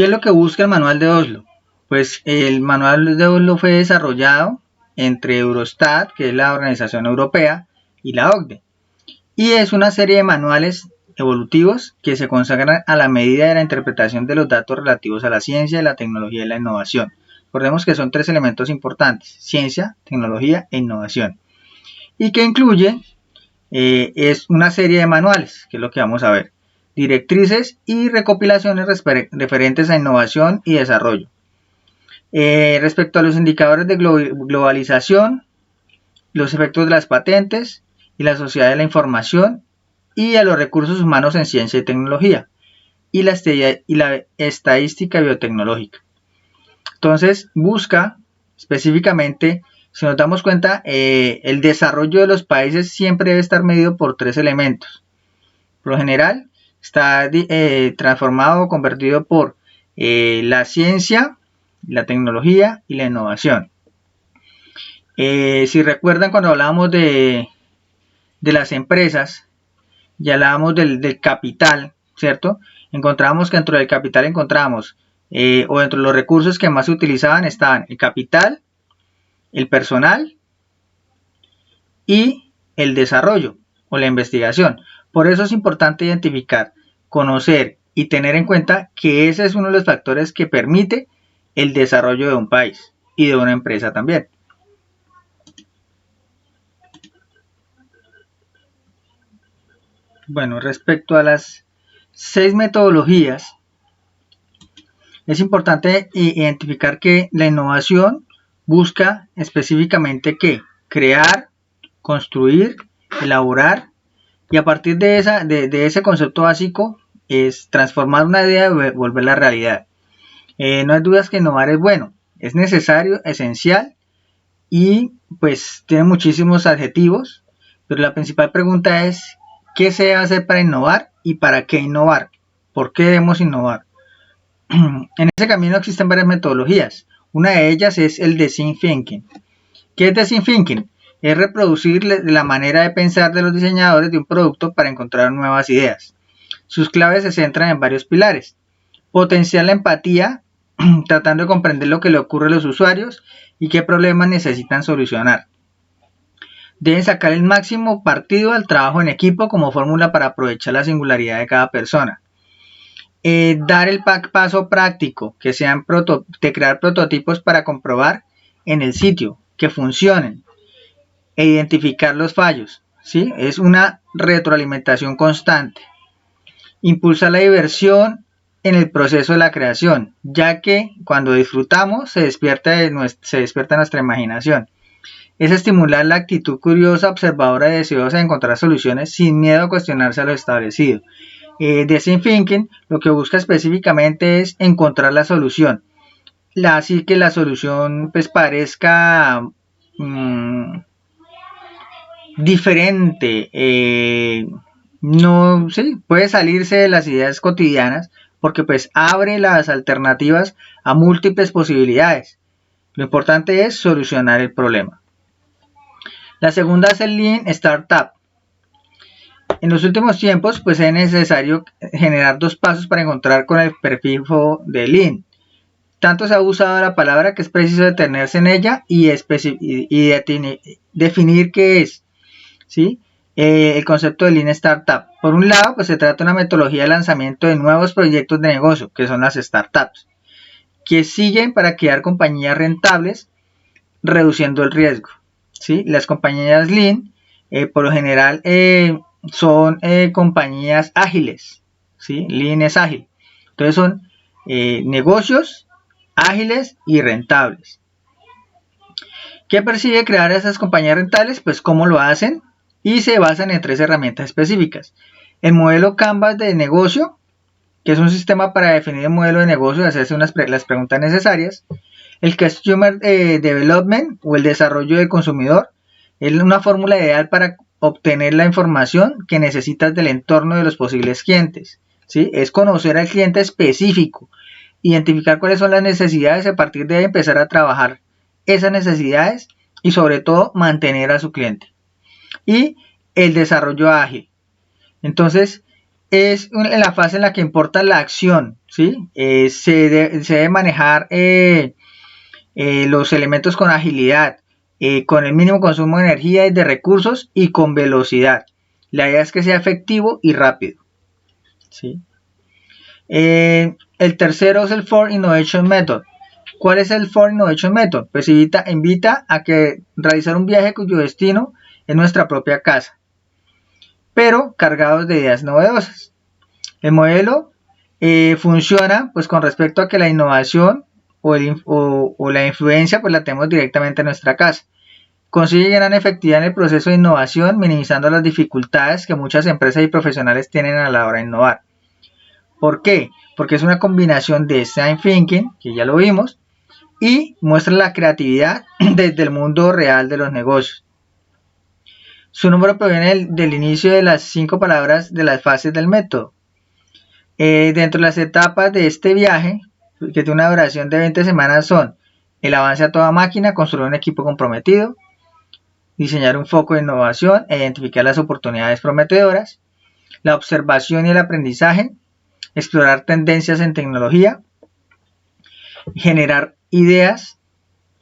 ¿Qué es lo que busca el manual de Oslo? Pues el manual de Oslo fue desarrollado entre Eurostat, que es la organización europea, y la OCDE. Y es una serie de manuales evolutivos que se consagran a la medida de la interpretación de los datos relativos a la ciencia, la tecnología y la innovación. Recordemos que son tres elementos importantes: ciencia, tecnología e innovación. Y que incluye es una serie de manuales, que es lo que vamos a ver, directrices y recopilaciones referentes a innovación y desarrollo. Respecto a los indicadores de globalización, los efectos de las patentes y la sociedad de la información, y a los recursos humanos en ciencia y tecnología, y la estadística biotecnológica. Entonces busca específicamente, si nos damos cuenta, el desarrollo de los países siempre debe estar medido por tres elementos. Por lo general está transformado o convertido por la ciencia, la tecnología y la innovación. Si recuerdan, cuando hablábamos de las empresas, ya hablábamos del capital, ¿cierto? Encontramos que dentro del capital o dentro de los recursos que más se utilizaban estaban el capital, el personal y el desarrollo o la investigación. Por eso es importante identificar, conocer y tener en cuenta que ese es uno de los factores que permite el desarrollo de un país y de una empresa también. Bueno, respecto a las 6 metodologías, es importante identificar que la innovación busca específicamente ¿qué? Crear, construir, elaborar, y a partir de ese concepto básico es transformar una idea y volverla realidad. No hay dudas que innovar es bueno, es necesario, esencial, y pues tiene muchísimos adjetivos, pero la principal pregunta es ¿qué se debe hacer para innovar y para qué innovar? ¿Por qué debemos innovar? En ese camino existen varias metodologías. Una de ellas es el Design Thinking. ¿Qué es Design Thinking? Es reproducir la manera de pensar de los diseñadores de un producto para encontrar nuevas ideas. Sus claves se centran en varios pilares: potenciar la empatía, tratando de comprender lo que le ocurre a los usuarios y qué problemas necesitan solucionar. Deben sacar el máximo partido al trabajo en equipo como fórmula para aprovechar la singularidad de cada persona. Dar el paso práctico, que sean de crear prototipos para comprobar en el sitio que funcionen e identificar los fallos, ¿sí? Es una retroalimentación constante. Impulsa la diversión en el proceso de la creación, ya que cuando disfrutamos se despierta nuestra imaginación. Es estimular la actitud curiosa, observadora y deseosa de encontrar soluciones sin miedo a cuestionarse a lo establecido. Design Thinking lo que busca específicamente es encontrar la solución, así que la solución pues parezca diferente, no, sí, puede salirse de las ideas cotidianas porque pues abre las alternativas a múltiples posibilidades. Lo importante es solucionar el problema. La segunda es el Lean Startup. En los últimos tiempos pues es necesario generar 2 pasos para encontrar con el prefijo de Lean. Tanto se ha usado la palabra que es preciso detenerse en ella y definir qué es, ¿sí? El concepto de Lean Startup. Por un lado, pues se trata de una metodología de lanzamiento de nuevos proyectos de negocio, que son las startups, que siguen para crear compañías rentables, reduciendo el riesgo, ¿sí? Las compañías Lean, por lo general, son compañías ágiles, ¿sí? Lean es ágil. Entonces son negocios ágiles y rentables. ¿Qué persigue crear esas compañías rentables? Pues cómo lo hacen, y se basan en 3 herramientas específicas. El modelo Canvas de negocio, que es un sistema para definir el modelo de negocio y hacerse las preguntas necesarias. El Customer Development o el desarrollo del consumidor es una fórmula ideal para obtener la información que necesitas del entorno de los posibles clientes, ¿sí? Es conocer al cliente específico, identificar cuáles son las necesidades y a partir de ahí empezar a trabajar esas necesidades y sobre todo mantener a su cliente. Y el desarrollo ágil. Entonces es la fase en la que importa la acción, ¿sí? Se debe manejar los elementos con agilidad, con el mínimo consumo de energía y de recursos y con velocidad. La idea es que sea efectivo y rápido, ¿sí? El tercero es el Ford Innovation Method. ¿Cuál es el Ford Innovation Method? Pues invita a que realizar un viaje cuyo destino es nuestra propia casa, pero cargados de ideas novedosas. El modelo funciona pues con respecto a que la innovación o la influencia pues la tenemos directamente en nuestra casa. Consigue gran efectividad en el proceso de innovación, minimizando las dificultades que muchas empresas y profesionales tienen a la hora de innovar. ¿Por qué? Porque es una combinación de design thinking, que ya lo vimos, y muestra la creatividad desde el mundo real de los negocios. Su nombre proviene del inicio de las 5 palabras de las fases del método. Dentro de las etapas de este viaje, que tiene una duración de 20 semanas, son el avance a toda máquina, construir un equipo comprometido, diseñar un foco de innovación e identificar las oportunidades prometedoras, la observación y el aprendizaje, explorar tendencias en tecnología, generar ideas,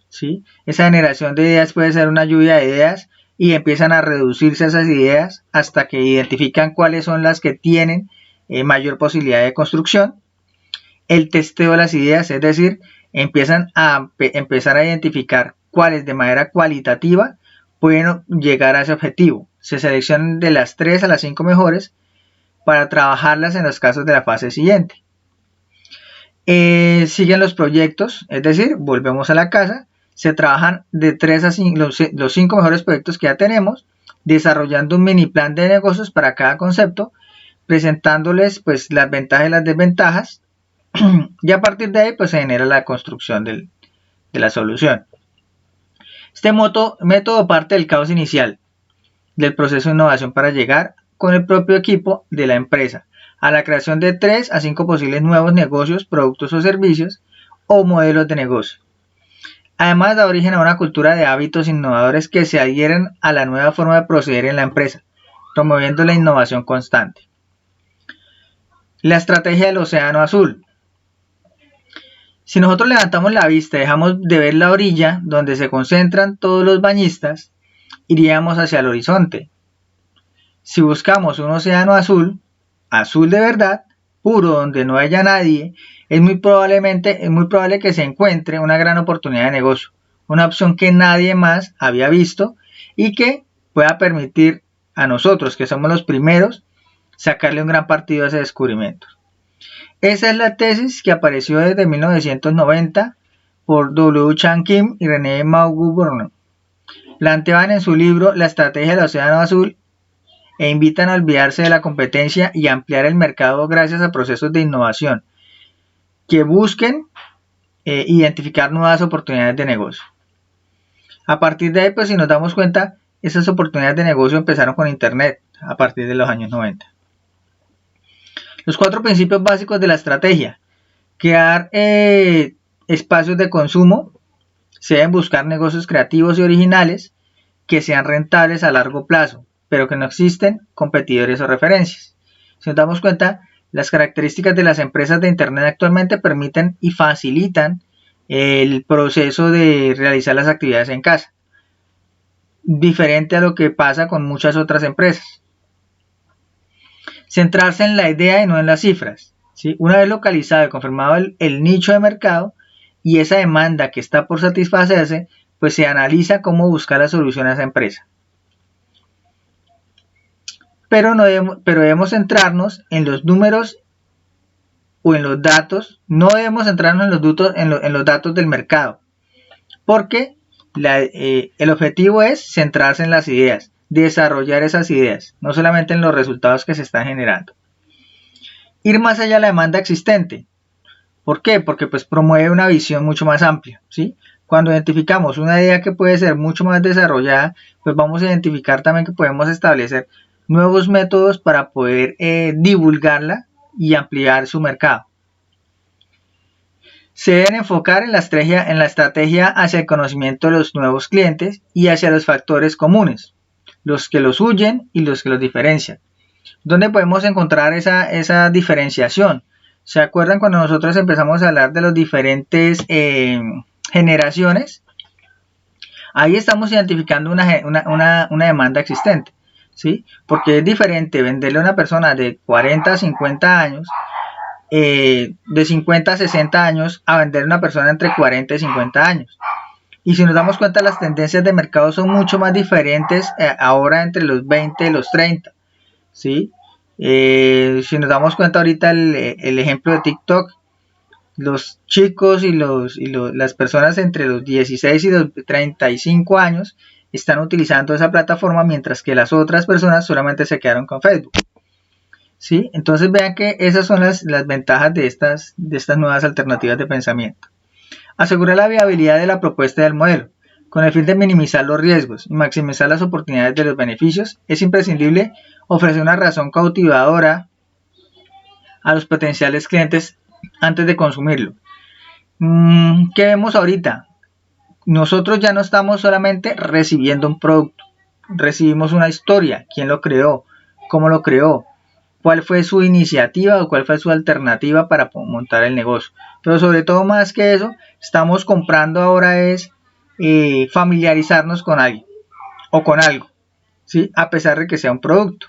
¿sí? Esa generación de ideas puede ser una lluvia de ideas y empiezan a reducirse esas ideas hasta que identifican cuáles son las que tienen mayor posibilidad de construcción. El testeo de las ideas, es decir, empiezan a empezar a identificar cuáles de manera cualitativa pueden llegar a ese objetivo. Se seleccionan de las 3 a las 5 mejores para trabajarlas en los casos de la fase siguiente. Siguen los proyectos, es decir, volvemos a la casa, se trabajan de 3 a 5, los 5 mejores proyectos que ya tenemos, desarrollando un mini plan de negocios para cada concepto, presentándoles pues las ventajas y las desventajas, y a partir de ahí pues se genera la construcción de la solución. Este método parte del caos inicial del proceso de innovación para llegar con el propio equipo de la empresa a la creación de 3 a 5 posibles nuevos negocios, productos o servicios o modelos de negocio. Además da origen a una cultura de hábitos innovadores que se adhieren a la nueva forma de proceder en la empresa, promoviendo la innovación constante. La estrategia del océano azul. Si nosotros levantamos la vista y dejamos de ver la orilla donde se concentran todos los bañistas, iríamos hacia el horizonte. Si buscamos un océano azul, azul de verdad, puro, donde no haya nadie, es muy probable que se encuentre una gran oportunidad de negocio, una opción que nadie más había visto y que pueda permitir a nosotros, que somos los primeros, sacarle un gran partido a ese descubrimiento. Esa es la tesis que apareció desde 1990 por W. Chan Kim y René Maubourne. Planteaban en su libro La estrategia del océano azul e invitan a olvidarse de la competencia y ampliar el mercado gracias a procesos de innovación que busquen identificar nuevas oportunidades de negocio. A partir de ahí, pues si nos damos cuenta, esas oportunidades de negocio empezaron con Internet a partir de los años 90. Los 4 principios básicos de la estrategia. Crear espacios de consumo. Se deben buscar negocios creativos y originales que sean rentables a largo plazo, pero que no existen competidores o referencias. Si nos damos cuenta, las características de las empresas de Internet actualmente permiten y facilitan el proceso de realizar las actividades en casa, diferente a lo que pasa con muchas otras empresas. Centrarse en la idea y no en las cifras, ¿sí? Una vez localizado y confirmado el nicho de mercado y esa demanda que está por satisfacerse, pues se analiza cómo buscar la solución a esa empresa. Pero debemos centrarnos en los números o en los datos. No debemos centrarnos en los datos del mercado, porque el objetivo es centrarse en las ideas, desarrollar esas ideas, no solamente en los resultados que se están generando. Ir más allá de la demanda existente. ¿Por qué? Porque pues promueve una visión mucho más amplia, ¿sí? Cuando identificamos una idea que puede ser mucho más desarrollada, pues vamos a identificar también que podemos establecer nuevos métodos para poder divulgarla y ampliar su mercado. Se deben enfocar en la estrategia hacia el conocimiento de los nuevos clientes y hacia los factores comunes, los que los huyen y los que los diferencian. ¿Dónde podemos encontrar esa diferenciación? ¿Se acuerdan cuando nosotros empezamos a hablar de las diferentes generaciones? Ahí estamos identificando una demanda existente, ¿sí? Porque es diferente venderle a una persona de 40 a 50 años, de 50 a 60 años, a vender a una persona entre 40 y 50 años. Y si nos damos cuenta, las tendencias de mercado son mucho más diferentes ahora entre los 20 y los 30, ¿sí? Si nos damos cuenta ahorita el ejemplo de TikTok, los chicos y las personas entre los 16 y los 35 años están utilizando esa plataforma, mientras que las otras personas solamente se quedaron con Facebook, ¿sí? Entonces vean que esas son las ventajas de estas nuevas alternativas de pensamiento. Asegurar la viabilidad de la propuesta del modelo. Con el fin de minimizar los riesgos y maximizar las oportunidades de los beneficios, es imprescindible ofrecer una razón cautivadora a los potenciales clientes antes de consumirlo. ¿Qué vemos ahorita? Nosotros ya no estamos solamente recibiendo un producto, recibimos una historia, quién lo creó, cómo lo creó, cuál fue su iniciativa o cuál fue su alternativa para montar el negocio. Pero sobre todo, más que eso, estamos comprando ahora es familiarizarnos con alguien o con algo, ¿sí? A pesar de que sea un producto,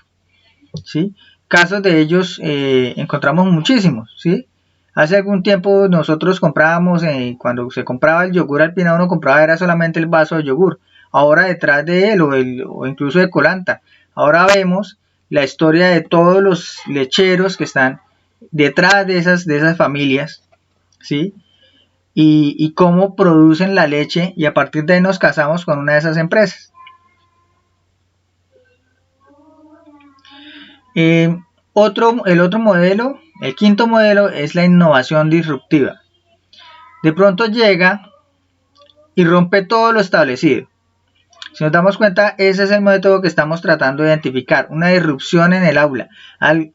¿sí? Casos de ellos encontramos muchísimos, ¿sí? Hace algún tiempo nosotros comprábamos, cuando se compraba el yogur Alpina, uno compraba era solamente el vaso de yogur. Ahora detrás de él o incluso de Colanta, ahora vemos la historia de todos los lecheros que están detrás de esas familias, ¿sí? Y cómo producen la leche, y a partir de ahí nos casamos con una de esas empresas. El otro modelo, el quinto modelo, es la innovación disruptiva. De pronto llega y rompe todo lo establecido. Si nos damos cuenta, ese es el método que estamos tratando de identificar, una disrupción en el aula,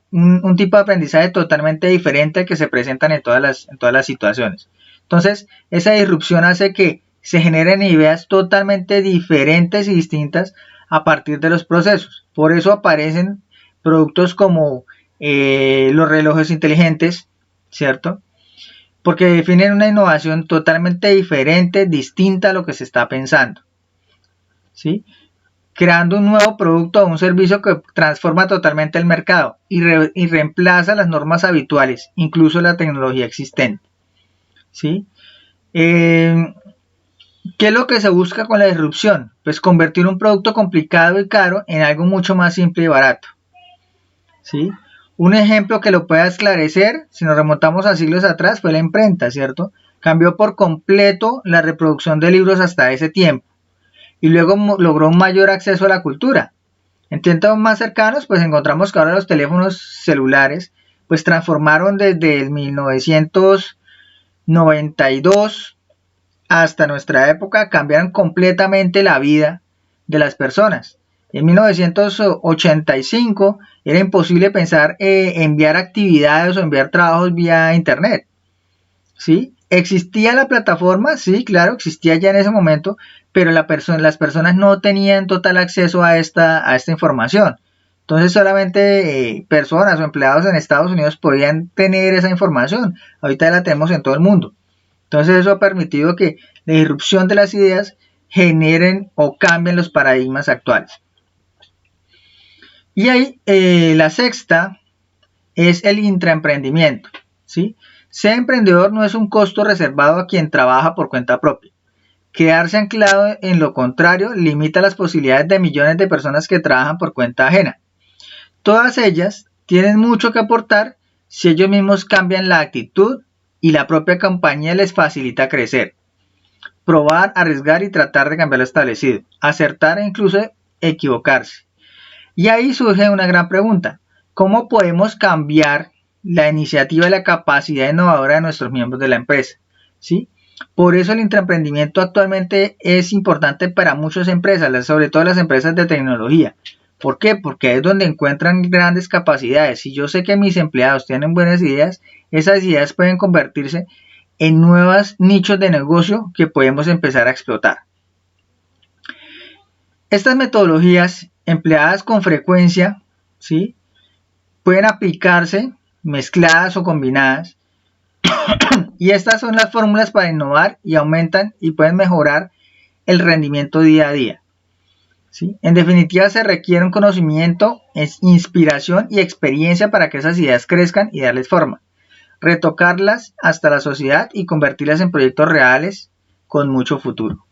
un tipo de aprendizaje totalmente diferente al que se presentan en todas las situaciones. Entonces, esa disrupción hace que se generen ideas totalmente diferentes y distintas a partir de los procesos. Por eso aparecen productos como los relojes inteligentes, ¿cierto? Porque definen una innovación totalmente diferente, distinta a lo que se está pensando, ¿sí? Creando un nuevo producto o un servicio que transforma totalmente el mercado y reemplaza las normas habituales, incluso la tecnología existente, ¿sí? ¿Qué es lo que se busca con la disrupción? Pues convertir un producto complicado y caro en algo mucho más simple y barato, ¿sí? Un ejemplo que lo pueda esclarecer, si nos remontamos a siglos atrás, fue la imprenta, ¿cierto? Cambió por completo la reproducción de libros hasta ese tiempo y luego logró un mayor acceso a la cultura. En tiempos más cercanos, pues encontramos que ahora los teléfonos celulares pues transformaron desde el 1992 hasta nuestra época, cambiaron completamente la vida de las personas. En 1985 era imposible pensar enviar actividades o enviar trabajos vía internet, ¿sí? ¿Existía la plataforma? Sí, claro, existía ya en ese momento, pero las personas no tenían total acceso a esta información. Entonces solamente personas o empleados en Estados Unidos podían tener esa información. Ahorita la tenemos en todo el mundo. Entonces eso ha permitido que la irrupción de las ideas generen o cambien los paradigmas actuales. Y ahí la sexta es el intraemprendimiento, ¿sí? Ser emprendedor no es un costo reservado a quien trabaja por cuenta propia. Quedarse anclado en lo contrario limita las posibilidades de millones de personas que trabajan por cuenta ajena. Todas ellas tienen mucho que aportar si ellos mismos cambian la actitud y la propia compañía les facilita crecer. Probar, arriesgar y tratar de cambiar lo establecido. Acertar e incluso equivocarse. Y ahí surge una gran pregunta. ¿Cómo podemos cambiar la iniciativa y la capacidad innovadora de nuestros miembros de la empresa? ¿Sí? Por eso el intraemprendimiento actualmente es importante para muchas empresas, sobre todo las empresas de tecnología. ¿Por qué? Porque es donde encuentran grandes capacidades. Si yo sé que mis empleados tienen buenas ideas, esas ideas pueden convertirse en nuevos nichos de negocio que podemos empezar a explotar. Estas metodologías empleadas con frecuencia, ¿sí?, pueden aplicarse mezcladas o combinadas. Y estas son las fórmulas para innovar y aumentan y pueden mejorar el rendimiento día a día. ¿Sí? En definitiva, se requiere un conocimiento, inspiración y experiencia para que esas ideas crezcan y darles forma. Retocarlas hasta la sociedad y convertirlas en proyectos reales con mucho futuro.